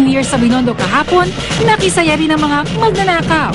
Year sa Binondo kahapon, nakisaya rin ang mga magnanakaw.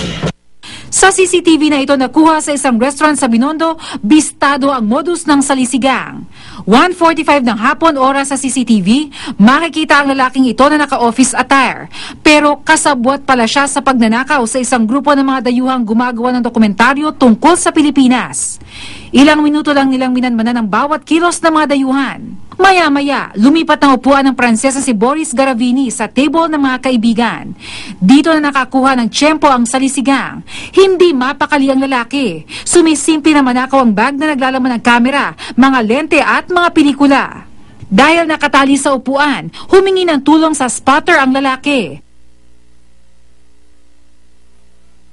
Sa CCTV na ito nakuha sa isang restaurant sa Binondo, bistado ang modus ng salisigang. 1:45 ng hapon oras sa CCTV, makikita ang lalaking ito na naka-office attire. Pero kasabwat pala siya sa pagnanakaw sa isang grupo ng mga dayuhang gumagawa ng dokumentaryo tungkol sa Pilipinas. Ilang minuto lang nilang minanmanan ang bawat kilos ng mga dayuhan. Maya-maya, lumipat ng upuan ng Pransesa si Boris Garavini sa table ng mga kaibigan. Dito na nakakuha ng tiyempo ang salisigang. Hindi mapakali ang lalaki. Sumisimple naman ako ang bag na naglalaman ng kamera, mga lente at mga pelikula. Dahil nakatali sa upuan, humingi ng tulong sa spotter ang lalaki.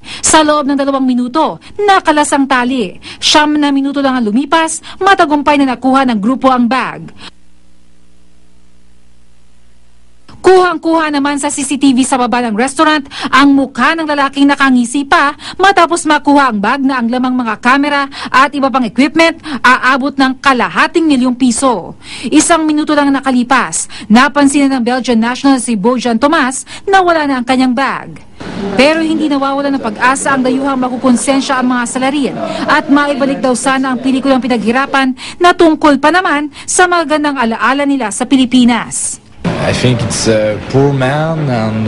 Sa loob ng 2 minuto, nakalas ang tali. 9 na minuto lang ang lumipas, matagumpay na nakuha ng grupo ang bag. Kuhang-kuha naman sa CCTV sa baba ng restaurant ang mukha ng lalaking nakangisi pa matapos makuha ang bag na ang lamang mga kamera at iba pang equipment aabot ng ₱250,000. 1 minuto lang nakalipas, napansin ng Belgian national si Bojan Tomas na wala na ang kanyang bag. Pero hindi nawawala ng pag-asa ang dayuhang makukonsensya ang mga salarin at maibalik daw sana ang pelikulang pinaghirapan na tungkol pa naman sa magandang alaala nila sa Pilipinas. I think it's a poor man and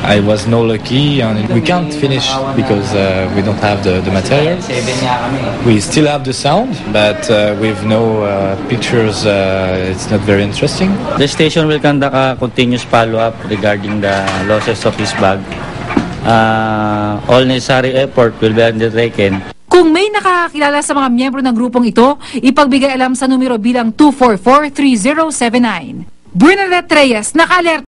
I was no lucky and we can't finish because we don't have the material. We still have the sound but with no pictures it's not very interesting. The station will conduct a continuous follow-up regarding the losses of his bag. All necessary effort will be undertaken. Kung may nakakakilala sa mga miyembro ng grupong ito, ipagbigay alam sa numero bilang 244-3079. Bernadette Reyes, naka-alert.